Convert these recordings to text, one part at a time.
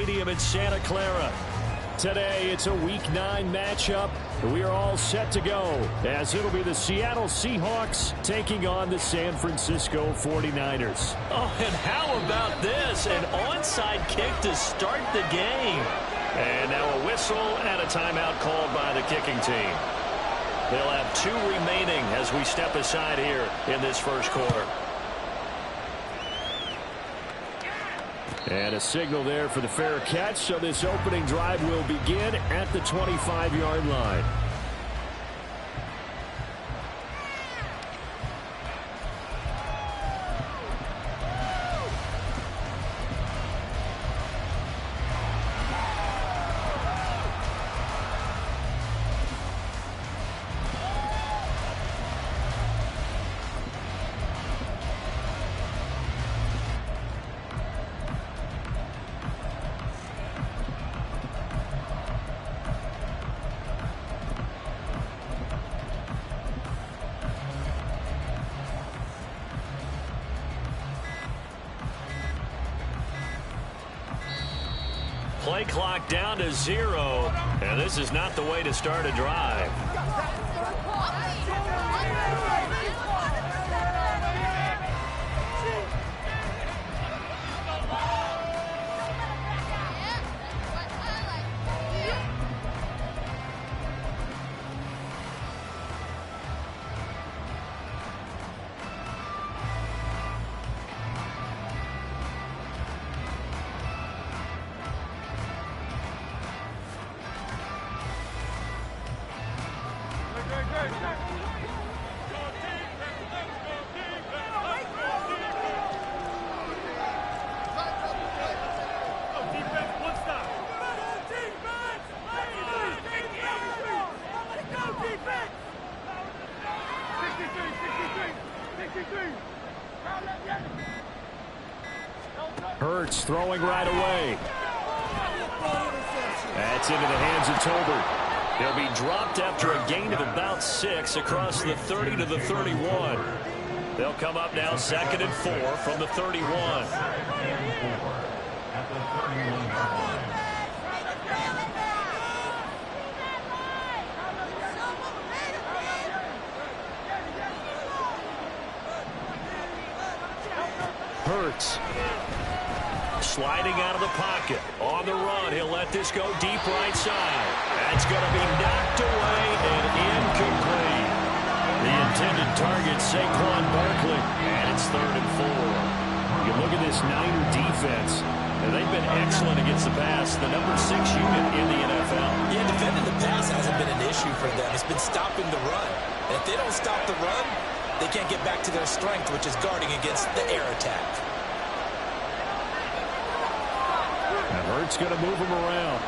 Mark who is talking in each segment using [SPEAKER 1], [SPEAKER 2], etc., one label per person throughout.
[SPEAKER 1] Stadium in Santa Clara. Today, it's a Week 9 matchup. We are all set to go, as it'll be the Seattle Seahawks taking on the San Francisco 49ers.
[SPEAKER 2] Oh, and how about this? An onside kick to start the game.
[SPEAKER 1] And now a whistle and a timeout called by the kicking team. They'll have 2 remaining as we step aside here in this first quarter. And a signal there for the fair catch, so this opening drive will begin at the 25-yard line. Play clock down to 0, and this is not the way to start a drive. Hurts throwing right away. That's into the hands of Tolbert. He'll be dropped after a gain of about 6 across the 30 to the 31. They'll come up now 2nd and 4 from the 31. Hurts. Sliding out of the pocket. On the run, he'll let this go deep right side. That's going to be knocked away and incomplete. The intended target, Saquon Barkley. And it's 3rd and 4. You look at this Niner defense, and they've been excellent against the pass. The number 6 unit in the NFL.
[SPEAKER 2] Yeah, defending the pass hasn't been an issue for them. It's been stopping the run. And if they don't stop the run, they can't get back to their strength, which is guarding against the air attack.
[SPEAKER 1] Hurts going to move him around.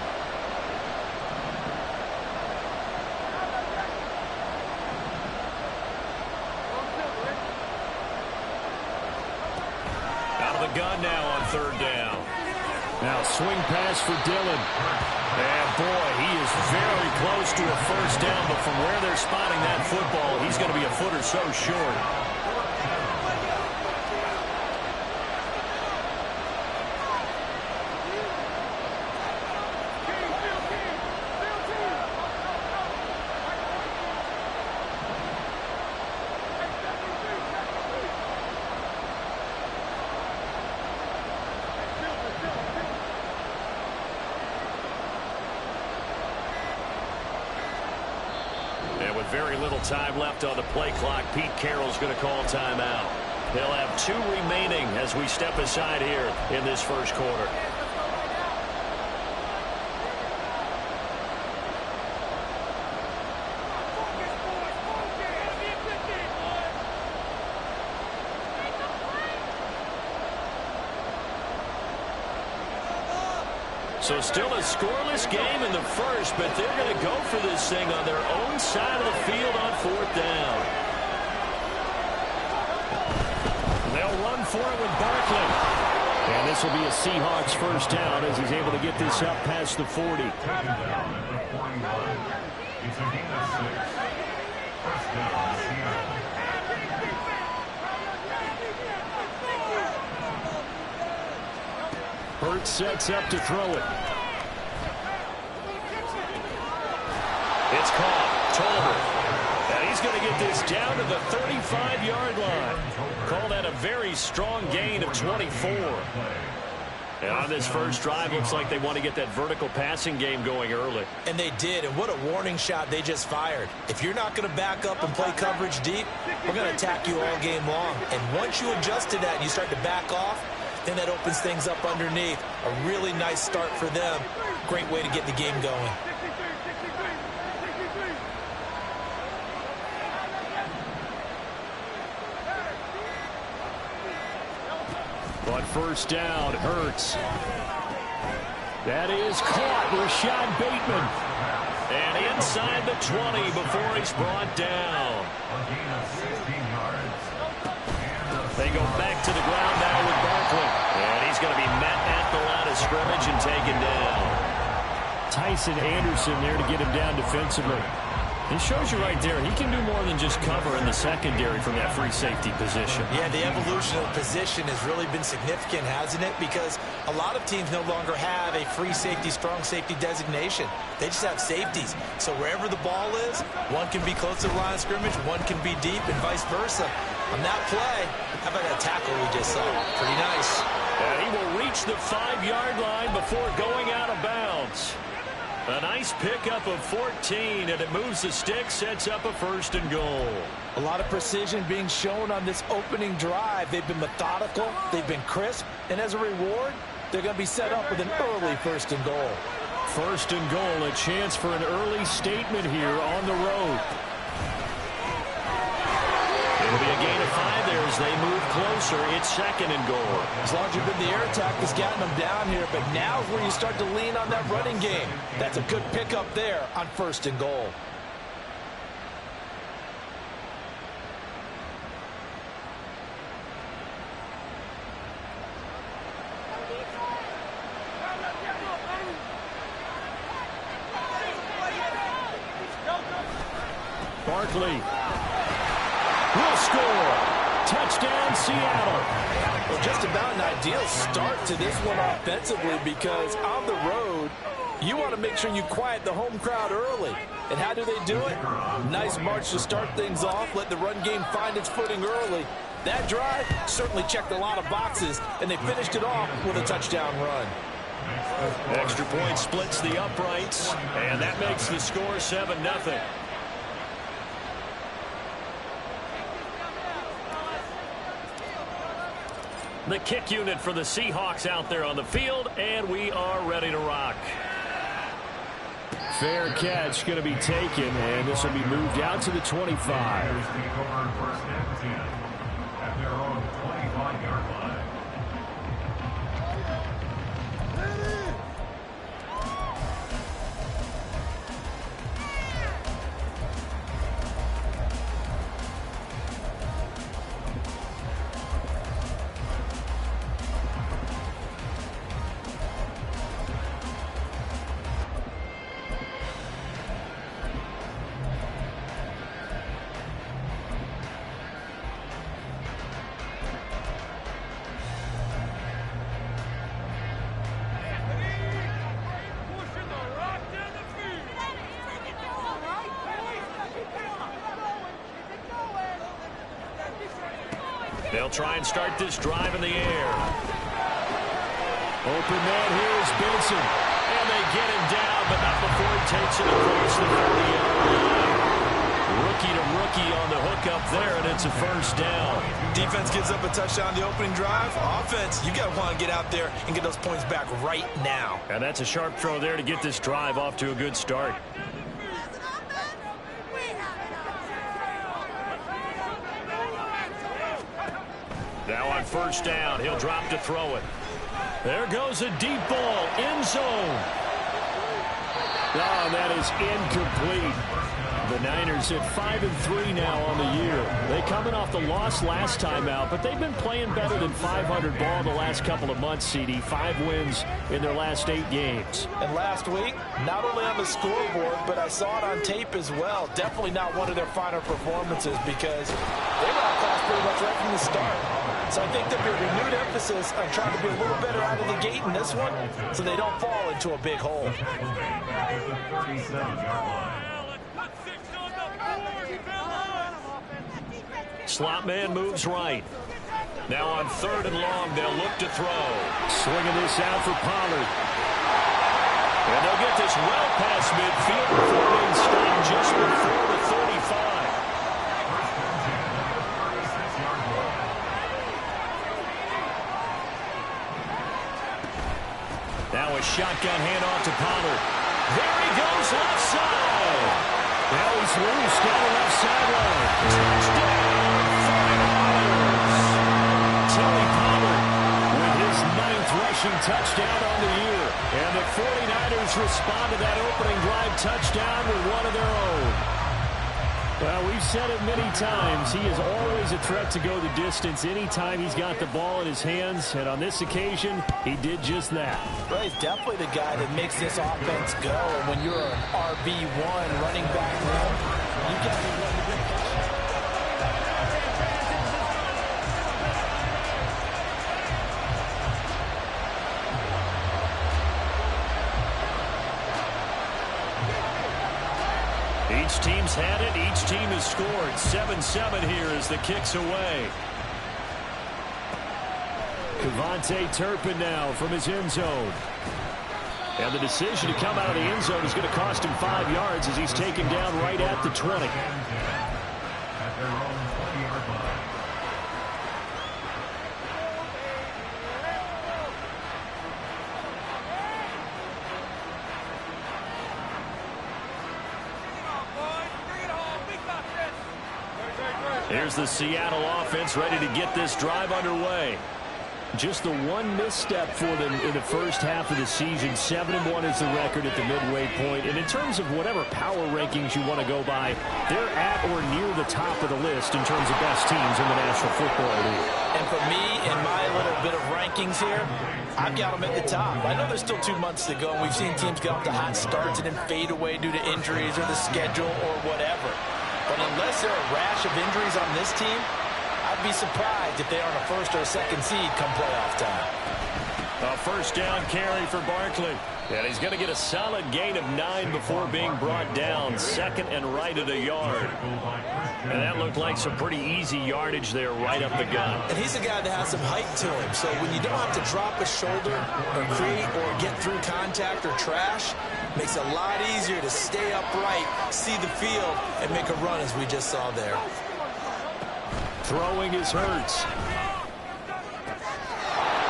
[SPEAKER 1] Out of the gun now on 3rd down. Now swing pass for Dillon. And boy, he is very close to a first down, but from where they're spotting that football, he's going to be a foot or so short. Very little time left on the play clock. Pete Carroll's going to call timeout. They'll have 2 remaining as we step aside here in this first quarter. So still a scoreless game in the first, but they're going to go for this thing on their own side of the field on 4th down. They'll run for it with Barkley. And this will be a Seahawks first down as he's able to get this up past the 40. Hurts sets up to throw it. It's caught. Tolbert. And he's going to get this down to the 35-yard line. Call that a very strong gain of 24. And on this first drive, looks like they want to get that vertical passing game going early.
[SPEAKER 2] And they did, and what a warning shot they just fired. If you're not going to back up and play coverage deep, we're going to attack you all game long. And once you adjust to that and you start to back off, then that opens things up underneath. A really nice start for them. Great way to get the game going.
[SPEAKER 1] On first down, Hurts. That is caught. Rashad Bateman. And inside the 20 before he's brought down. They go back to the ground now with Barkley. And he's going to be met at the line of scrimmage and taken down. Tyson Anderson there to get him down defensively. It shows you right there, he can do more than just cover in the secondary from that free safety position.
[SPEAKER 2] Yeah, the evolution of position has really been significant, hasn't it? Because a lot of teams no longer have a free safety, strong safety designation. They just have safeties. So wherever the ball is, one can be close to the line of scrimmage, one can be deep, and vice versa. On that play, how about that tackle we just saw? Pretty nice.
[SPEAKER 1] And he will reach the 5-yard line before going out of bounds. A nice pickup of 14, and it moves the stick, sets up a 1st and goal.
[SPEAKER 2] A lot of precision being shown on this opening drive. They've been methodical, they've been crisp, and as a reward, they're going to be set up with an early 1st and goal.
[SPEAKER 1] 1st and goal, a chance for an early statement here on the road. It'll be a gain of 5 there as they move closer. It's 2nd and goal.
[SPEAKER 2] As long as you've been the air attack has gotten them down here, but now is where you start to lean on that running game. That's a good pickup there on 1st and goal.
[SPEAKER 1] Barkley will score. Touchdown, Seattle.
[SPEAKER 2] Well, just about an ideal start to this one offensively, because on the road, you want to make sure you quiet the home crowd early. And how do they do it? Nice march to start things off. Let the run game find its footing early. That drive certainly checked a lot of boxes, and they finished it off with a touchdown run.
[SPEAKER 1] Extra point splits the uprights, and that makes the score 7-0. The kick unit for the Seahawks out there on the field, and we are ready to rock. Fair catch going to be taken, and this will be moved out to the 25. At their own 25-yard line. They'll try and start this drive in the air. Open man here is Benson. And they get him down, but not before he takes it across the 40-yard line. Rookie to rookie on the hook up there, and it's a 1st down.
[SPEAKER 2] Defense gives up a touchdown the opening drive. Offense, you got to want to get out there and get those points back right now.
[SPEAKER 1] And that's a sharp throw there to get this drive off to a good start. Now on 1st down, he'll drop to throw it. There goes a deep ball, end zone. Oh, that is incomplete. The Niners at 5-3 now on the year. They coming off the loss last time out, but they've been playing better than 500 ball the last couple of months, CD. 5 wins in their last 8 games.
[SPEAKER 2] And last week, not only on the scoreboard, but I saw it on tape as well. Definitely not one of their finer performances, because they were outclassed pretty much right from the start. So I think there'll be a renewed emphasis on trying to be a little better out of the gate in this one so they don't fall into a big hole.
[SPEAKER 1] Slot man moves right. Now on 3rd and long, they'll look to throw. Swinging this out for Pollard. And they'll get this well past midfield before being stopped just before the 35. Now a shotgun handoff to Pollard. There he goes left side. Now he's loose down the left sideline. Touchdown, 49ers. Tony Pollard with his 9th rushing touchdown on the year. And the 49ers respond to that opening drive touchdown with one of their own. Well, we've said it many times. He is always a threat to go the distance anytime he's got the ball in his hands. And on this occasion, he did just that.
[SPEAKER 2] Well, he's definitely the guy that makes this offense go. And when you're an RB1 running back room, you got to be one to get
[SPEAKER 1] Each team's had it. Each team has scored. 7-7 here as the kick's away. KaVontae Turpin now from his end zone. And the decision to come out of the end zone is going to cost him 5 yards as he's taken down right at the 20. Here's the Seattle offense ready to get this drive underway. Just the one misstep for them in the first half of the season. 7-1 is the record at the midway point. And in terms of whatever power rankings you want to go by, they're at or near the top of the list in terms of best teams in the National Football League.
[SPEAKER 2] And for me, in my little bit of rankings here, I've got them at the top. I know there's still 2 months to go, and we've seen teams get off to hot starts and then fade away due to injuries or the schedule or whatever. But unless there are a rash of injuries on this team, I'd be surprised if they aren't a first or a second seed come playoff time.
[SPEAKER 1] A first down carry for Barkley. And he's going to get a solid gain of 9 before being brought down. 2nd and right at a yard. And that looked like some pretty easy yardage there right up the gut.
[SPEAKER 2] And he's a guy that has some height to him. So when you don't have to drop a shoulder or create or get through contact or trash, makes it a lot easier to stay upright, see the field, and make a run as we just saw there.
[SPEAKER 1] Throwing is Hurts.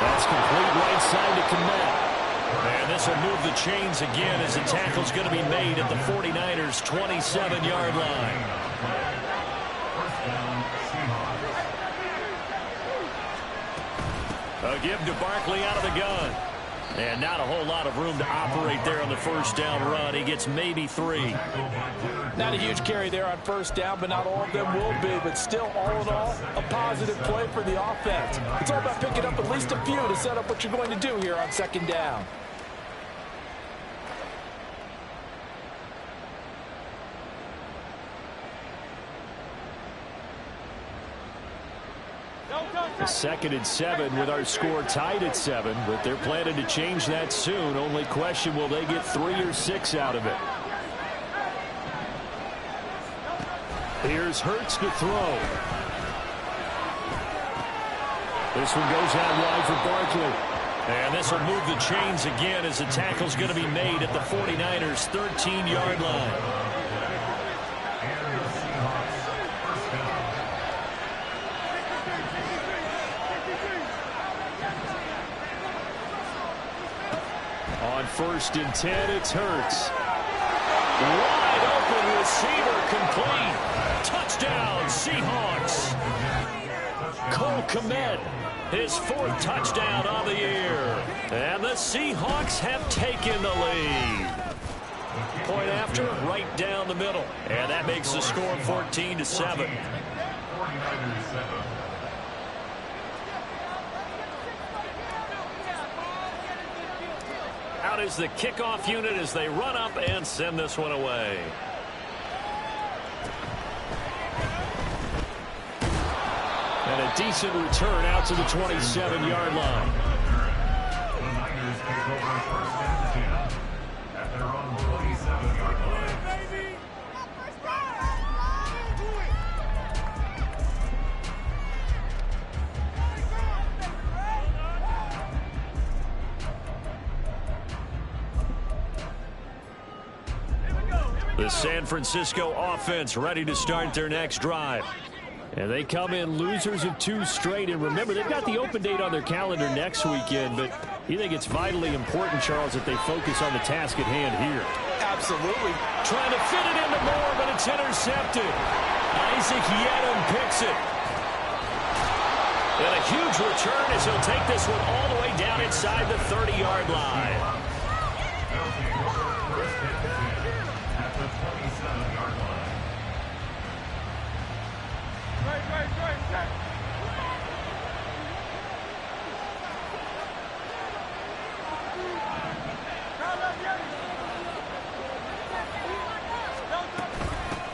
[SPEAKER 1] That's complete right side to Kmet. And this will move the chains again as the tackle's going to be made at the 49ers' 27-yard line. A give to Barkley out of the gun. And not a whole lot of room to operate there on the first down run. He gets maybe 3.
[SPEAKER 2] Not a huge carry there on first down, but not all of them will be. But still, all in all, a positive play for the offense. It's all about picking up at least a few to set up what you're going to do here on second down.
[SPEAKER 1] A 2nd and 7 with our score tied at 7, but they're planning to change that soon. Only question, will they get 3 or 6 out of it? Here's Hurts to throw. This one goes out wide for Barkley. And this will move the chains again as the tackle's going to be made at the 49ers' 13-yard line. On 1st and 10, it's Hurts. Wide open receiver complete. Touchdown, Seahawks. Cole Kmet, his 4th touchdown on the year. And the Seahawks have taken the lead. Point after, right down the middle. And that makes the score 14-7. Out is the kickoff unit as they run up and send this one away. And a decent return out to the 27-yard line.
[SPEAKER 3] The Niners take over first and 10 at their own 27-yard line.
[SPEAKER 1] The San Francisco offense ready to start their next drive. And they come in losers of 2 straight. And remember, they've got the open date on their calendar next weekend. But you think it's vitally important, Charles, that they focus on the task at hand here?
[SPEAKER 2] Absolutely.
[SPEAKER 1] Trying to fit it into Moore, but it's intercepted. Isaac Yiadom picks it. And a huge return as he'll take this one all the way down inside the 30-yard line.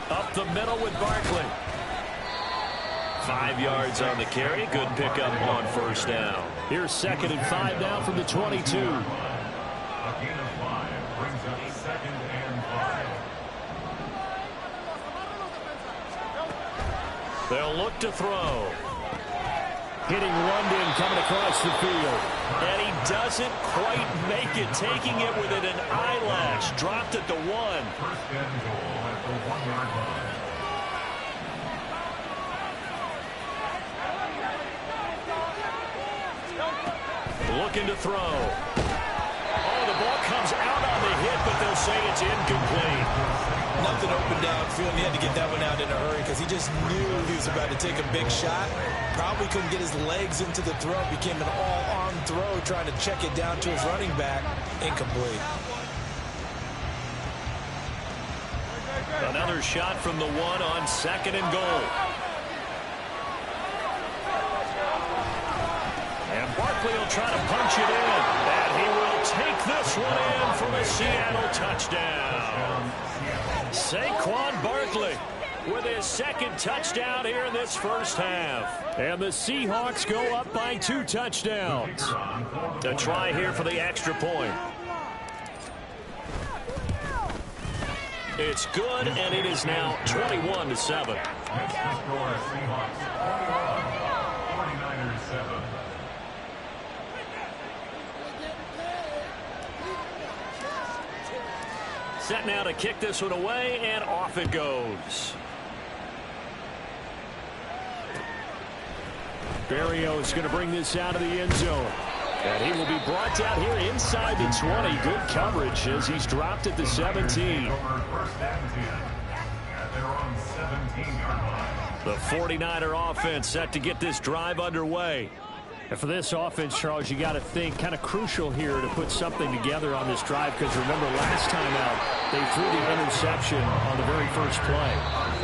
[SPEAKER 1] Up the middle with Barkley. 5 yards on the carry. Good pickup on first down. Here's 2nd and 5 now from the 22.
[SPEAKER 3] A gain of 5 brings up 2nd and 5.
[SPEAKER 1] They'll look to throw. Hitting London coming across the field. And he doesn't quite make it, taking it within an eyelash. Dropped at the 1.
[SPEAKER 3] First and goal at the 1-yard line.
[SPEAKER 1] Looking to throw. Oh, the ball comes out on the hit, but they'll say it's incomplete.
[SPEAKER 2] Nothing open downfield, and he had to get that one out in a hurry because he just knew he was about to take a big shot. Probably couldn't get his legs into the throw. Became an all-arm throw, trying to check it down to his running back. Incomplete.
[SPEAKER 1] Another shot from the 1 on 2nd and goal. And Barkley will try to punch it in. And he will take this one in for a Seattle touchdown. Saquon Barkley with his 2nd touchdown here in this first half. And the Seahawks go up by 2 touchdowns. A try here for the extra point. It's good, and it is now 21-7.
[SPEAKER 3] Next to score, Seahawks 49ers 7.
[SPEAKER 1] Set now to kick this one away, and off it goes. Berrios going to bring this out of the end zone. And he will be brought down here inside the 20. Good coverage as he's dropped at the 17.
[SPEAKER 3] First and 10 at their own 17-yard line.
[SPEAKER 1] The 49er offense set to get this drive underway. And for this offense, Charles, you got to think kind of crucial here to put something together on this drive, because remember last time out they threw the interception on the very first play.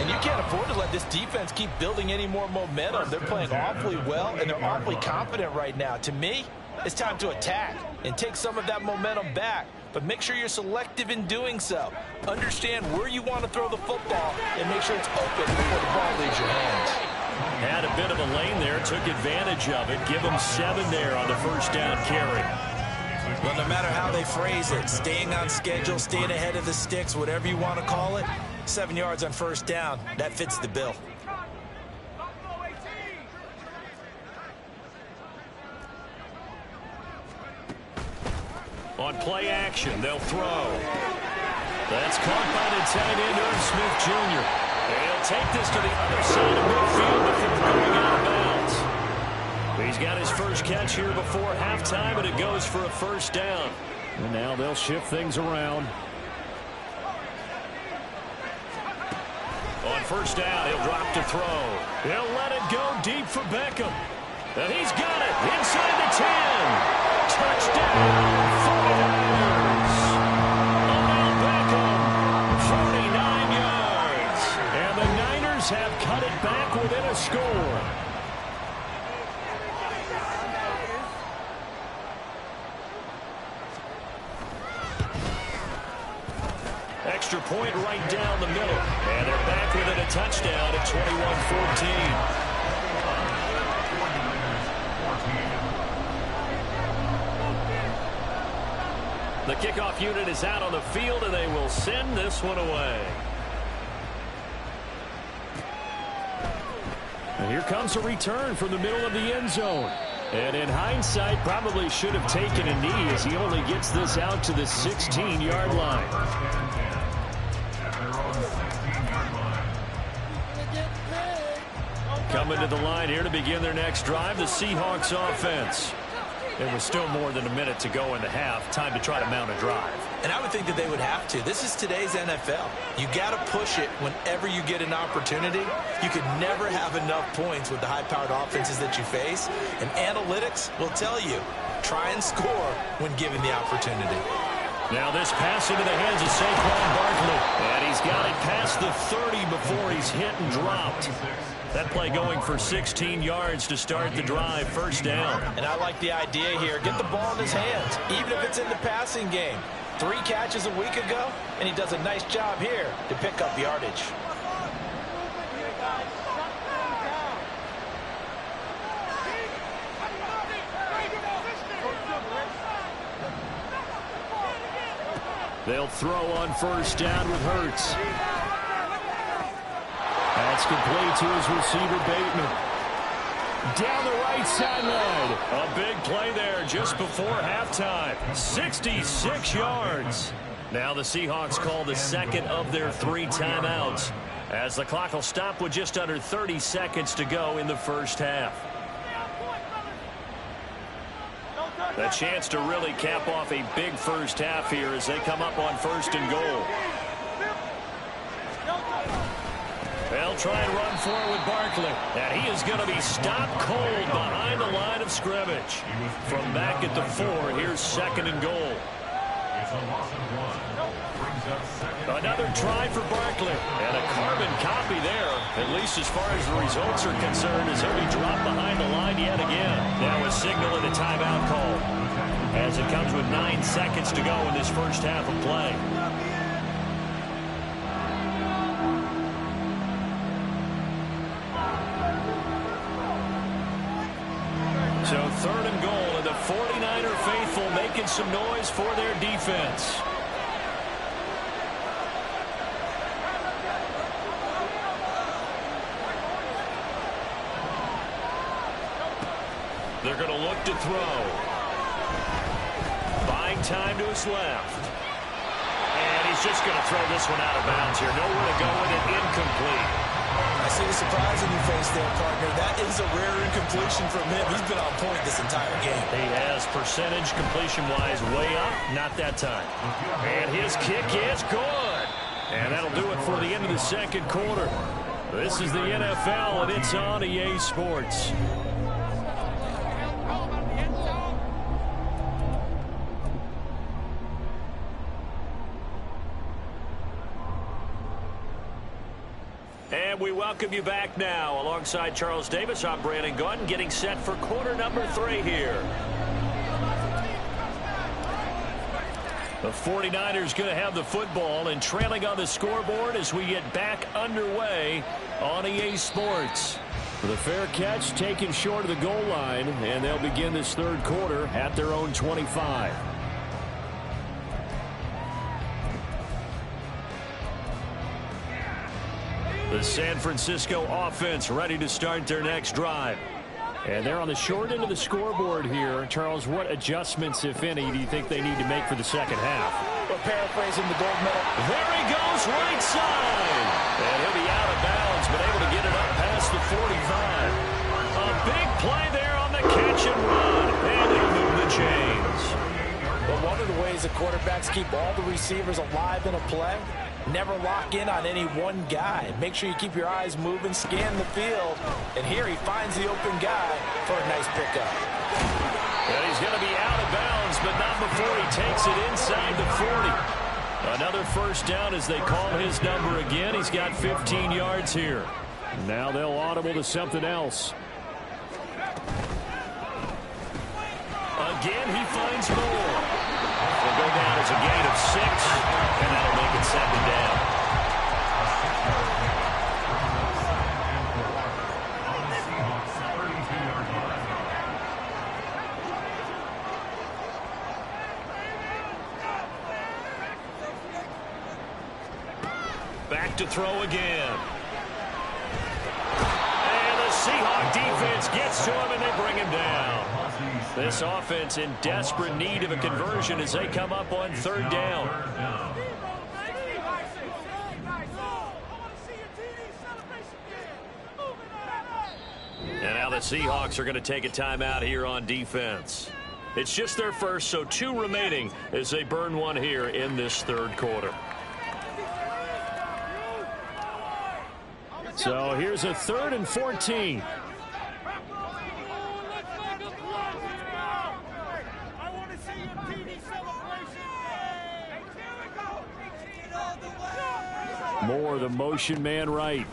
[SPEAKER 2] And you can't afford to let this defense keep building any more momentum. They're playing awfully well, and they're awfully confident right now. To me, it's time to attack and take some of that momentum back. But make sure you're selective in doing so. Understand where you want to throw the football and make sure it's open before the ball leaves your hands.
[SPEAKER 1] Had a bit of a lane there, took advantage of it. Give them 7 there on the first down carry.
[SPEAKER 2] Well, no matter how they phrase it, staying on schedule, staying ahead of the sticks, whatever you want to call it, 7 yards on first down, that fits the bill.
[SPEAKER 1] On play action, they'll throw. That's caught by the tight end, Irv Smith Jr. And he'll take this to the other side of midfield before going out of bounds. He's got his first catch here before halftime, and it goes for a first down. And now they'll shift things around. On first down, he'll drop to throw. He'll let it go deep for Beckham. And he's got it inside the 10. Touchdown, 49ers. Odell Beckham, 49 yards. And the Niners have cut it back within a score. Extra point right down the middle. And they're back within a touchdown at 21-14. The kickoff unit is out on the field, and they will send this one away. And here comes a return from the middle of the end zone. And in hindsight, probably should have taken a knee as he only gets this out to the 16-yard line. Coming to the line here to begin their next drive, the Seahawks offense. There was still more than a minute to go in the half. Time to try to mount a drive.
[SPEAKER 2] And I would think that they would have to. This is today's NFL. You got to push it whenever you get an opportunity. You could never have enough points with the high-powered offenses that you face. And analytics will tell you, try and score when given the opportunity.
[SPEAKER 1] Now this pass into the hands of Saquon Barkley. And he's got it past the 30 before he's hit and dropped. That play going for 16 yards to start the drive, first down.
[SPEAKER 2] And I like the idea here. Get the ball in his hands, even if it's in the passing game. 3 catches a week ago, and he does a nice job here to pick up yardage.
[SPEAKER 1] They'll throw on first down with Hurts. That's complete to his receiver, Bateman. Down the right sideline. A big play there just before halftime. 66 yards. Now the Seahawks call the second of their 3 timeouts, as the clock will stop with just under 30 seconds to go in the first half. A chance to really cap off a big first half here as they come up on first and goal. They'll try and run forward with Barkley. And he is going to be stopped cold behind the line of scrimmage. From back at the 4, here's second and goal.
[SPEAKER 3] It's a loss of 1.
[SPEAKER 1] Another try for Barkley. And a carbon copy there, at least as far as the results are concerned, as he'll be dropped behind the line yet again. Now a signal and a timeout call, as it comes with 9 seconds to go in this first half of play. So third and goal, and the 49er faithful making some noise for their defense. They're going to look to throw. Buying time to his left. And he's just going to throw this one out of bounds here. Nowhere to go with it, incomplete.
[SPEAKER 2] I see the surprise in your face there, partner. That is a rare incompletion from him. He's been on point this entire game.
[SPEAKER 1] He has percentage completion-wise way up. Not that time. And his kick is good. And that'll do it for the end of the second quarter. This is the NFL, and it's on EA Sports. And we welcome you back now. Alongside Charles Davis, I'm Brandon Gunn, getting set for quarter number 3 here. The 49ers going to have the football and trailing on the scoreboard as we get back underway on EA Sports. The fair catch taken short of the goal line, and they'll begin this third quarter at their own 25. The San Francisco offense ready to start their next drive. And they're on the short end of the scoreboard here. Charles, what adjustments, if any, do you think they need to make for the second half?
[SPEAKER 2] Well, paraphrasing the gold medal.
[SPEAKER 1] There he goes, right side. And he'll be out of bounds, but able to get it up past the 45. A big play there on the catch and run. And he'll move the chains.
[SPEAKER 2] But one of the ways the quarterbacks keep all the receivers alive in a play, never lock in on any one guy. Make sure you keep your eyes moving, scan the field. And here he finds the open guy for a nice pickup.
[SPEAKER 1] And he's going to be out of bounds, but not before he takes it inside the 40. Another first down as they call his number again. He's got 15 yards here. Now they'll audible to something else. Again, he finds more. Will go down as a gain of 6, and that'll make it 2nd down. Back to throw again. And the Seahawk defense gets to him, and they bring him down. This offense in desperate need of a conversion as they come up on 3rd down. And now the Seahawks are going to take a timeout here on defense. It's just their first, so 2 remaining as they burn one here in this 3rd quarter. So here's a 3rd and 14. Moore, the motion man right.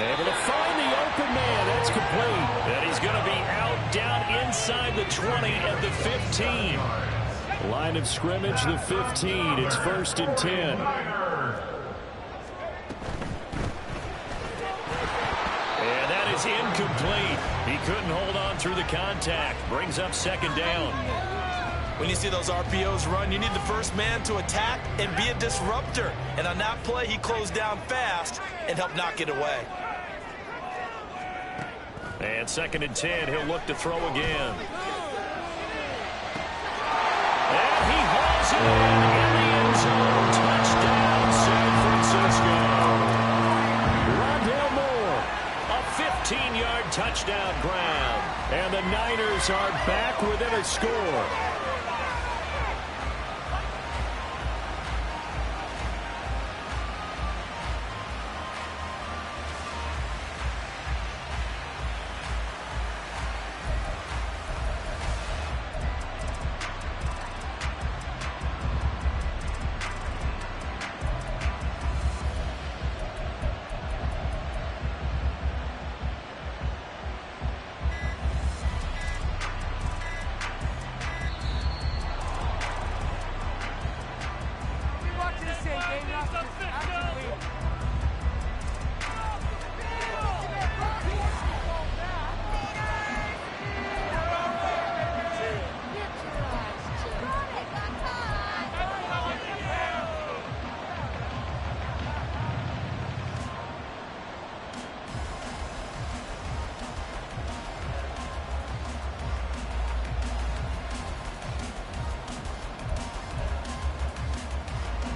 [SPEAKER 1] Able to find the open man. That's complete. And he's going to be out down inside the 20 at the 15. Line of scrimmage, the 15. It's 1st and 10. And that is incomplete. He couldn't hold on through the contact. Brings up 2nd down.
[SPEAKER 2] When you see those RPOs run, you need the first man to attack and be a disruptor. And on that play, he closed down fast and helped knock it away.
[SPEAKER 1] And 2nd and 10, he'll look to throw again. And he hauls it in the end zone. Touchdown, San Francisco. Rondale Moore, a 15-yard touchdown grab. And the Niners are back within a score.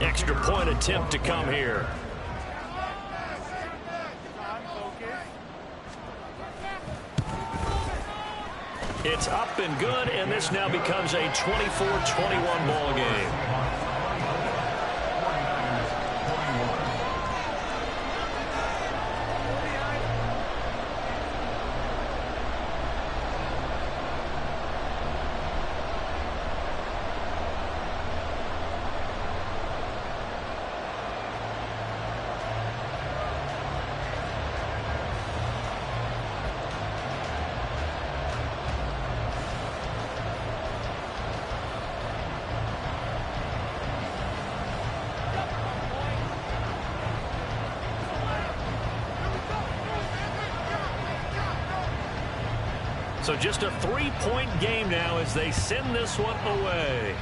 [SPEAKER 1] Extra point attempt to come here. It's up and good, and this now becomes a 24-21 ball game. So just a 3-point game now as they send this one away.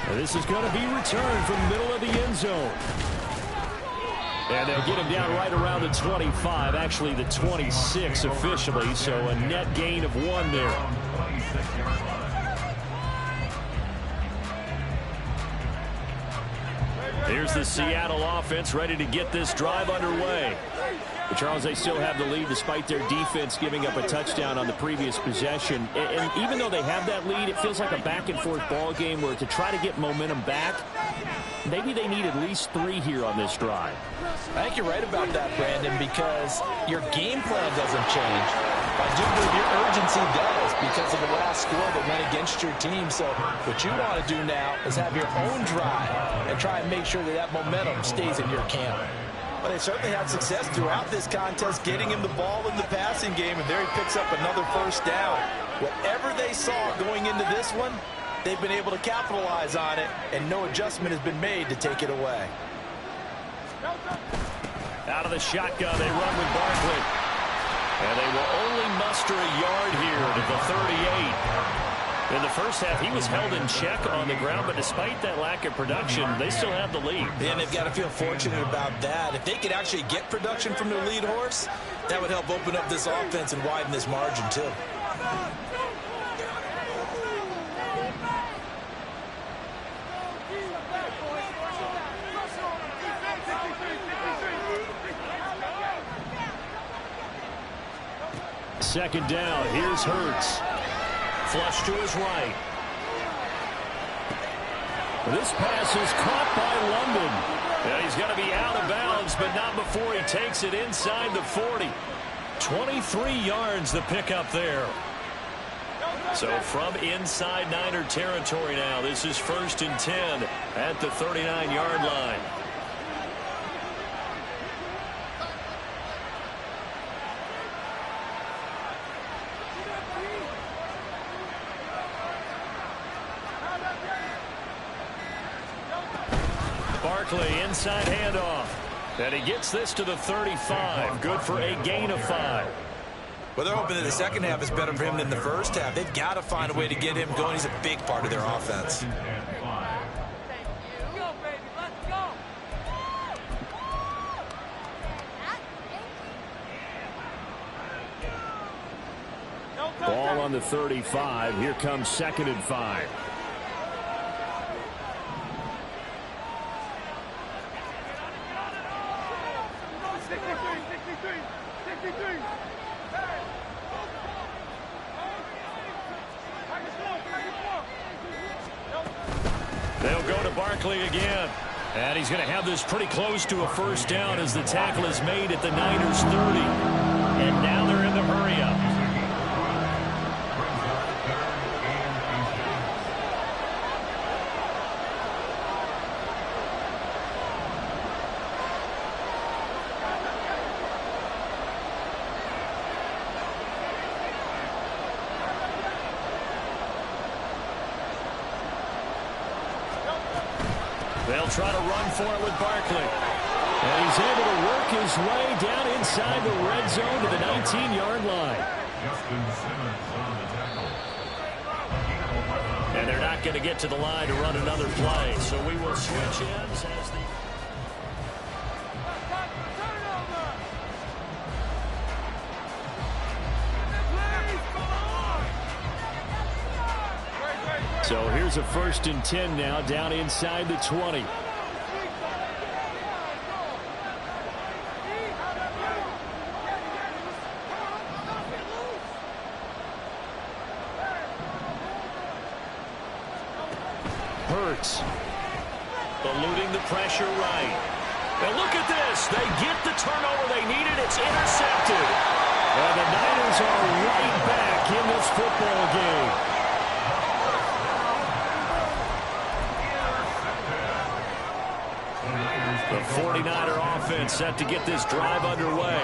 [SPEAKER 1] And this is going to be returned from the middle of the end zone. And they'll get him down right around the 25, actually the 26 officially, so a net gain of 1 there. Here's the Seattle offense ready to get this drive underway. But Charles, they still have the lead despite their defense giving up a touchdown on the previous possession. And even though they have that lead, it feels like a back-and-forth ball game where to try to get momentum back, maybe they need at least 3 here on this drive.
[SPEAKER 2] I think you're right about that, Brandon, because your game plan doesn't change. I do believe your urgency does because of the last score that went against your team. So what you want to do now is have your own drive and try and make sure that that momentum stays in your camp. Well, they certainly had success throughout this contest, getting him the ball in the passing game, and there he picks up another first down. Whatever they saw going into this one, they've been able to capitalize on it, and no adjustment has been made to take it away.
[SPEAKER 1] Out of the shotgun, they run with Barkley. And they will only muster a yard here to the 38. In the first half, he was held in check on the ground, but despite that lack of production, they still have the lead.
[SPEAKER 2] And they've got to feel fortunate about that. If they could actually get production from their lead horse, that would help open up this offense and widen this margin too.
[SPEAKER 1] Second down, here's Hurts. Flush to his right. This pass is caught by London. Yeah, he's going to be out of bounds, but not before he takes it inside the 40. 23 yards the pickup there. So from inside Niner territory now, this is 1st and 10 at the 39-yard line. Barkley, inside handoff. And he gets this to the 35. Good for a gain of 5.
[SPEAKER 2] Well, they're hoping that the second half is better for him than the first half. They've got to find a way to get him going. He's a big part of their offense.
[SPEAKER 1] Ball on the 35. Here comes 2nd and 5. They'll go to Barkley again. And he's going to have this pretty close to a first down as the tackle is made at the Niners 30. And now they're in the hurry-up. They'll try to run for it with Barkley. And he's able to work his way down inside the red zone to the 19-yard line. And they're not going to get to the line to run another play. So we will switch ends as the... So here's a 1st and 10 now down inside the 20. Hurts. Eluding the pressure right. And look at this. They get the turnover they needed. It's intercepted. And the Niners are right back in this football game. The 49er offense set to get this drive underway.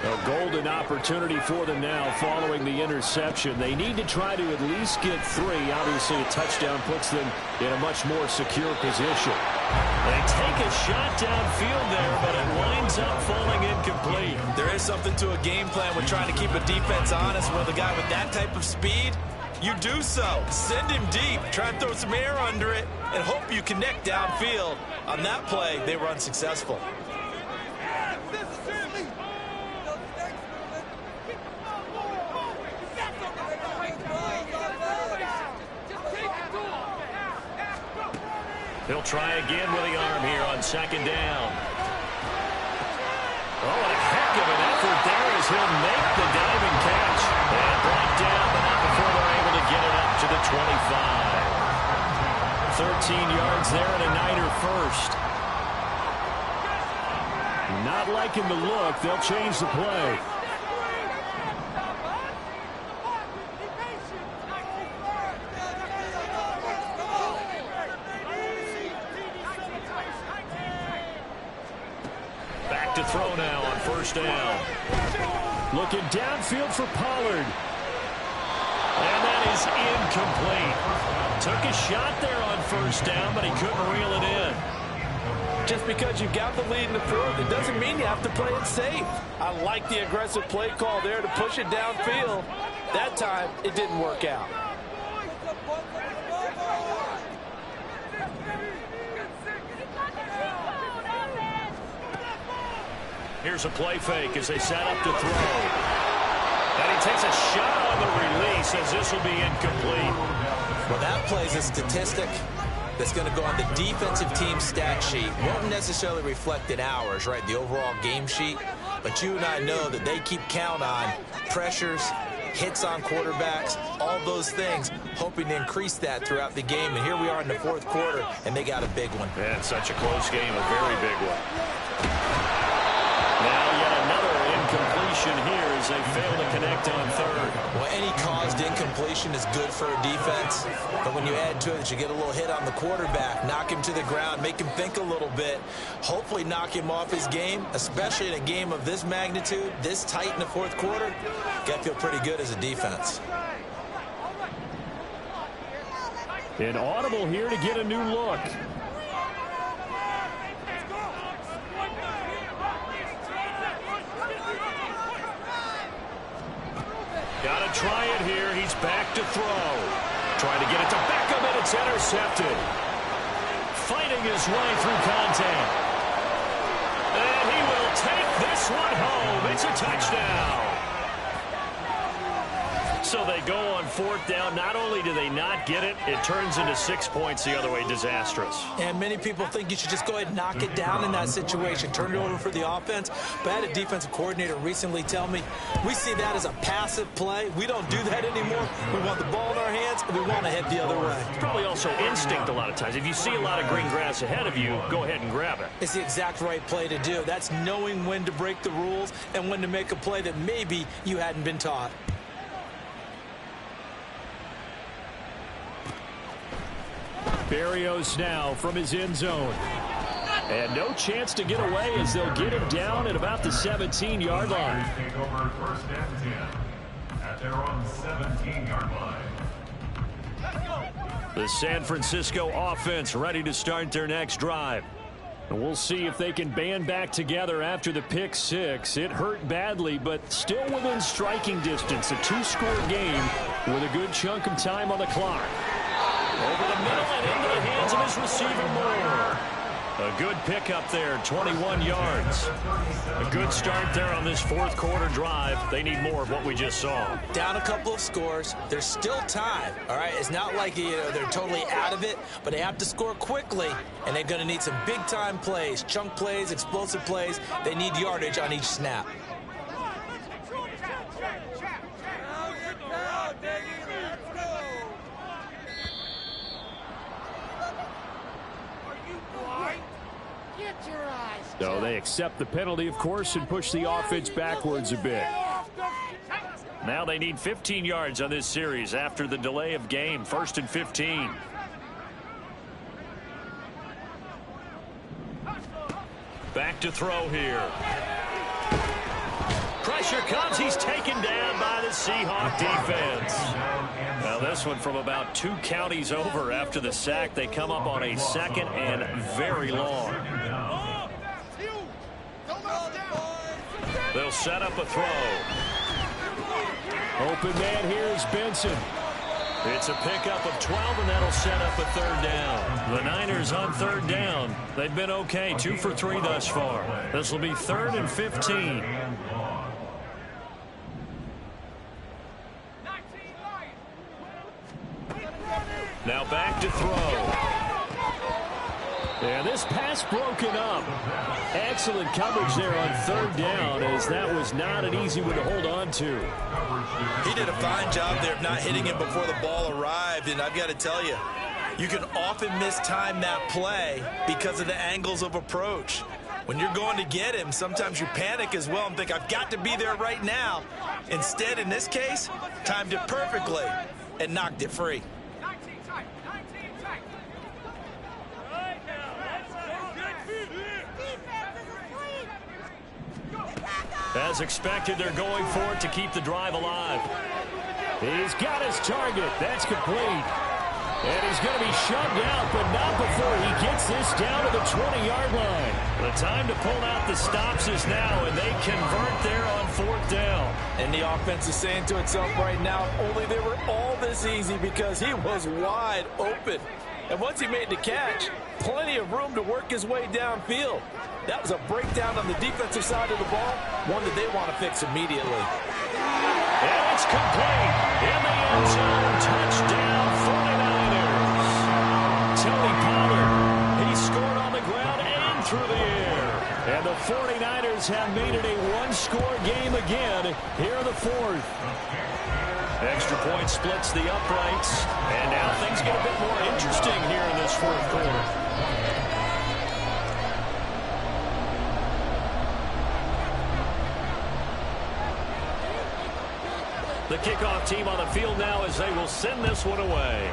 [SPEAKER 1] A golden opportunity for them now following the interception. They need to try to at least get 3. Obviously, a touchdown puts them in a much more secure position. They take a shot downfield there, but it winds up falling incomplete.
[SPEAKER 2] There is something to a game plan with trying to keep a defense honest. With a guy with that type of speed, you do so. Send him deep. Try and throw some air under it and hope you connect downfield. On that play, they were unsuccessful.
[SPEAKER 1] He'll try again with the arm here on 2nd down. Oh, what a heck of an effort there as he'll make the diving catch. And brought down, but not before they're able to get it up to the 25. 13 yards there and a Niner first. Not liking the look. They'll change the play. Back to throw now on 1st down. Looking downfield for Pollard. And that is incomplete. Took a shot there on 1st down, but he couldn't reel it in.
[SPEAKER 2] Just because you've got the lead in the 4th, it doesn't mean you have to play it safe. I like the aggressive play call there to push it downfield. That time, it didn't work out.
[SPEAKER 1] Here's a play fake as they set up to throw. And he takes a shot on the release as this will be incomplete.
[SPEAKER 2] Well, that plays a statistic that's going to go on the defensive team stat sheet. Won't necessarily reflect in ours, right, the overall game sheet. But you and I know that they keep count on pressures, hits on quarterbacks, all those things, hoping to increase that throughout the game. And here we are in the fourth quarter, and they got a big one.
[SPEAKER 1] And such a close game, a very big one. Now yet another incompletion here as they fail to connect on third.
[SPEAKER 2] Well, any caused incompletion is good for a defense. But when you add to it that you get a little hit on the quarterback, knock him to the ground, make him think a little bit, hopefully knock him off his game, especially in a game of this magnitude, this tight in the fourth quarter, got to feel pretty good as a defense.
[SPEAKER 1] An audible here to get a new look. Got to try it here. He's back to throw. Trying to get it to Beckham, and it's intercepted. Fighting his way through contact. And he will take this one home. It's a touchdown. So they go on fourth down. Not only do they not get it, it turns into 6 points the other way. Disastrous.
[SPEAKER 2] And many people think you should just go ahead and knock it down in that situation. Turn it over for the offense. But I had a defensive coordinator recently tell me, we see that as a passive play. We don't do that anymore. We want the ball in our hands, and we want to head the other way.
[SPEAKER 1] It's probably also instinct a lot of times. If you see a lot of green grass ahead of you, go ahead and grab it.
[SPEAKER 2] It's the exact right play to do. That's knowing when to break the rules and when to make a play that maybe you hadn't been taught.
[SPEAKER 1] Berrios now from his end zone. And no chance to get away as they'll get him down at about the 17-yard line.
[SPEAKER 3] Take over first and 10 at their own 17-yard line.
[SPEAKER 1] The San Francisco offense ready to start their next drive. And we'll see if they can band back together after the pick six. It hurt badly, but still within striking distance. A two-score game with a good chunk of time on the clock. Over the middle and into the hands of his receiver, Moore. A good pickup there, 21 yards. A good start there on this fourth quarter drive. They need more of what we just saw.
[SPEAKER 2] Down a couple of scores. There's still time, all right? It's not like they're totally out of it, but they have to score quickly, and they're going to need some big-time plays, chunk plays, explosive plays. They need yardage on each snap.
[SPEAKER 1] So they accept the penalty, of course, and push the offense backwards a bit. Now they need 15 yards on this series after the delay of game. 1st and 15. Back to throw here. Pressure comes. He's taken down by the Seahawk defense. Now this one from about 2 counties over after the sack. They come up on a 2nd and very long. They'll set up a throw. Open man here is Benson. It's a pickup of 12, and that'll set up a 3rd down. The Niners on 3rd down. They've been okay, 2 for 3 thus far. This will be 3rd and 15. Now back to throw. And this pass broken up. Excellent coverage there on 3rd down, as that was not an easy one to hold on to.
[SPEAKER 2] He did a fine job there of not hitting him before the ball arrived, and I've got to tell you, you can often mistime that play because of the angles of approach. When you're going to get him, sometimes you panic as well and think, I've got to be there right now. Instead, in this case, timed it perfectly and knocked it free.
[SPEAKER 1] As expected, they're going for it to keep the drive alive. He's got his target. That's complete. And he's going to be shoved out, but not before he gets this down to the 20-yard line. The time to pull out the stops is now, and they convert there on 4th down.
[SPEAKER 2] And the offense is saying to itself right now, only they were all this easy because he was wide open. And once he made the catch, plenty of room to work his way downfield. That was a breakdown on the defensive side of the ball, one that they want to fix immediately.
[SPEAKER 1] And it's complete. In the end zone, touchdown 49ers. Tony Pollard, he scored on the ground and through the air. And the 49ers have made it a one-score game again here in the fourth. Extra point splits the uprights. And now things get a bit more interesting here in this fourth quarter. The kickoff team on the field now as they will send this one away.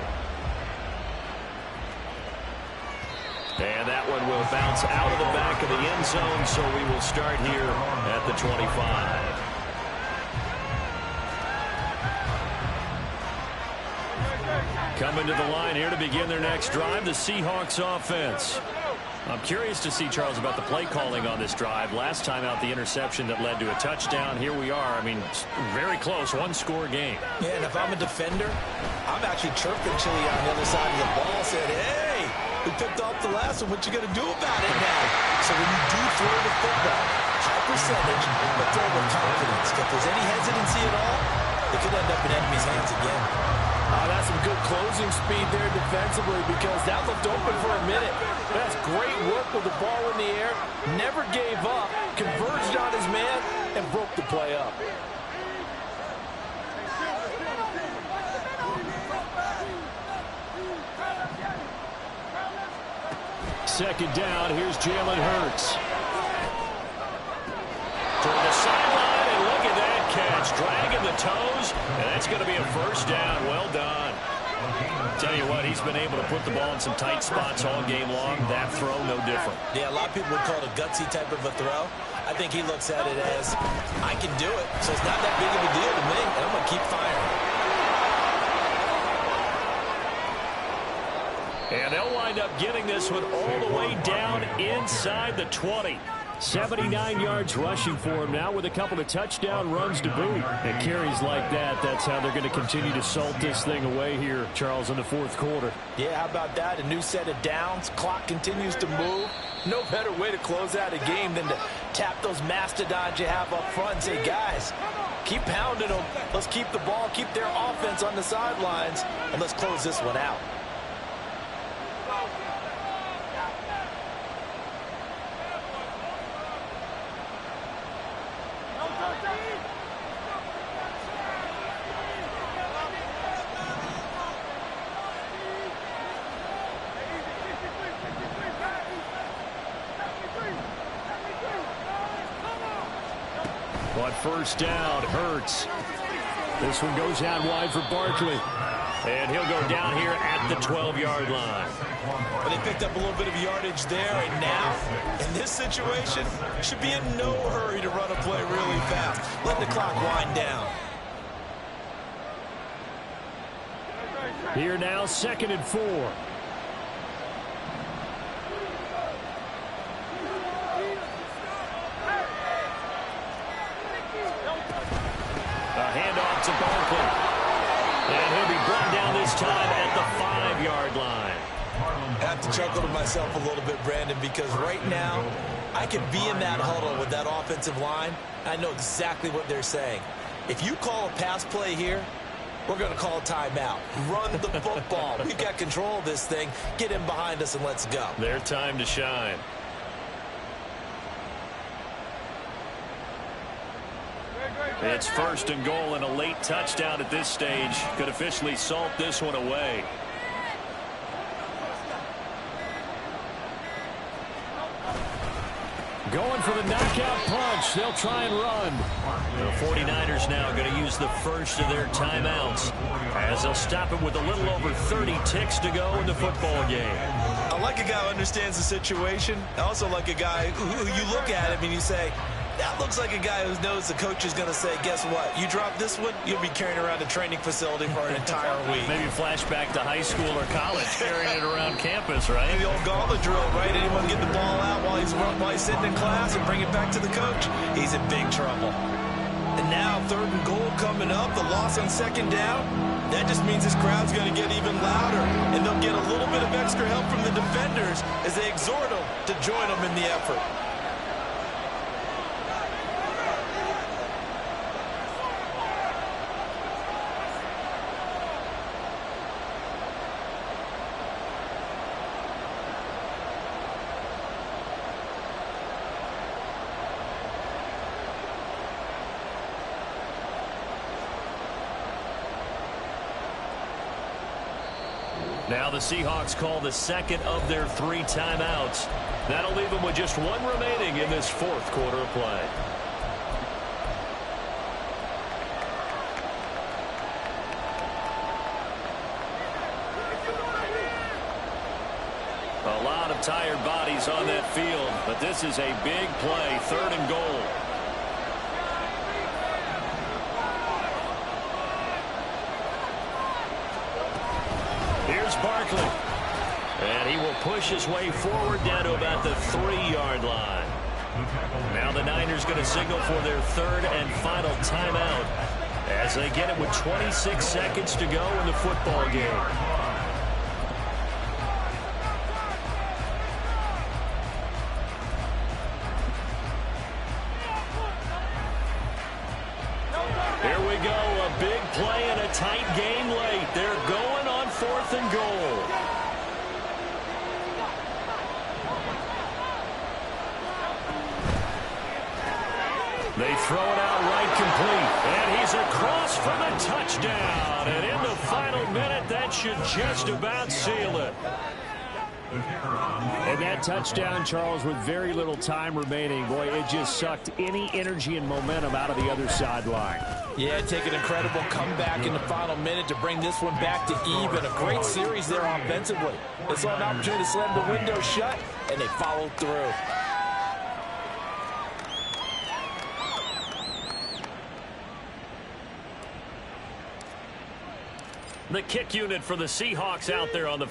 [SPEAKER 1] And that one will bounce out of the back of the end zone, so we will start here at the 25. Coming to the line here to begin their next drive, the Seahawks offense. I'm curious to see, Charles, about the play calling on this drive. Last time out, the interception that led to a touchdown. Here we are. I mean, very close, one-score game.
[SPEAKER 2] Yeah, and if I'm a defender, I'm actually chirping Chili on the other side of the ball, said, hey, we picked off the last one. What you going to do about it now? So when you do throw the football, high percentage, but throw with confidence. If there's any hesitancy at all, it could end up in enemy's hands again. That's some good closing speed there defensively because that looked open for a minute. That's great work with the ball in the air. Never gave up, converged on his man, and broke the play up.
[SPEAKER 1] Second down, here's Jalen Hurts. Toward the sideline, and look at that catch. Dragging the toes, and that's going to be a first down. Well done. Tell you what, he's been able to put the ball in some tight spots all game long. That throw, no different.
[SPEAKER 2] Yeah, a lot of people would call it a gutsy type of a throw. I think he looks at it as, I can do it, so it's not that big of a deal to me, and I'm going to keep firing.
[SPEAKER 1] And they'll wind up getting this one all the way down inside the 20. 79 yards rushing for him now with a couple of touchdown runs to boot. And carries like that, that's how they're going to continue to salt this thing away here, Charles, in the fourth quarter.
[SPEAKER 2] Yeah, how about that? A new set of downs. Clock continues to move. No better way to close out a game than to tap those mastodons you have up front and say, guys, keep pounding them. Let's keep the ball, keep their offense on the sidelines, and let's close this one out.
[SPEAKER 1] On first down, Hurts. This one goes out wide for Barkley. And he'll go down here at the 12-yard line.
[SPEAKER 2] Well, they picked up a little bit of yardage there, and now, in this situation, should be in no hurry to run a play really fast. Let the clock wind down.
[SPEAKER 1] Here now, 2nd and 4. Handoff to Barkley. And he'll be brought down this time at the 5-yard line.
[SPEAKER 2] I have to chuckle to myself a little bit, Brandon, because right now I can be in that huddle with that offensive line. I know exactly what they're saying. If you call a pass play here, we're going to call a timeout. Run the football. We've got control of this thing. Get in behind us and let's go.
[SPEAKER 1] Their time to shine. It's 1st and goal, and a late touchdown at this stage could officially salt this one away. Going for the knockout punch. They'll try and run. The 49ers now going to use the first of their timeouts as they'll stop it with a little over 30 ticks to go in the football game.
[SPEAKER 2] I like a guy who understands the situation. I also like a guy who you look at him and you say, that looks like a guy who knows the coach is going to say, guess what? You drop this one, you'll be carrying around a training facility for an entire week.
[SPEAKER 1] Maybe flashback to high school or college, carrying it around campus, right?
[SPEAKER 2] The old gauntlet drill, right? Anyone get the ball out while he's sitting in class and bring it back to the coach? He's in big trouble. And And now 3rd and goal coming up, the loss on 2nd down. That just means this crowd's going to get even louder, and they'll get a little bit of extra help from the defenders as they exhort them to join them in the effort.
[SPEAKER 1] Now the Seahawks call the 2nd of their 3 timeouts. That'll leave them with just 1 remaining in this 4th quarter of play. A lot of tired bodies on that field, but this is a big play, 3rd and goal. Here's Barkley. And he will push his way forward down to about the 3-yard line. Now the Niners going to signal for their 3rd and final timeout as they get it with 26 seconds to go in the football game. Here we go, a big play and a tight game late. They're going on 4th and goal. They throw it out right complete, and he's across for the touchdown. And in the final minute, that should just about seal it.
[SPEAKER 4] And that touchdown, Charles, with very little time remaining, boy, it just sucked any energy and momentum out of the other sideline.
[SPEAKER 2] Yeah, take an incredible comeback in the final minute to bring this one back to even. A great series there offensively. They saw an opportunity to slam the window shut, and they followed through.
[SPEAKER 1] The kick unit for the Seahawks out there on the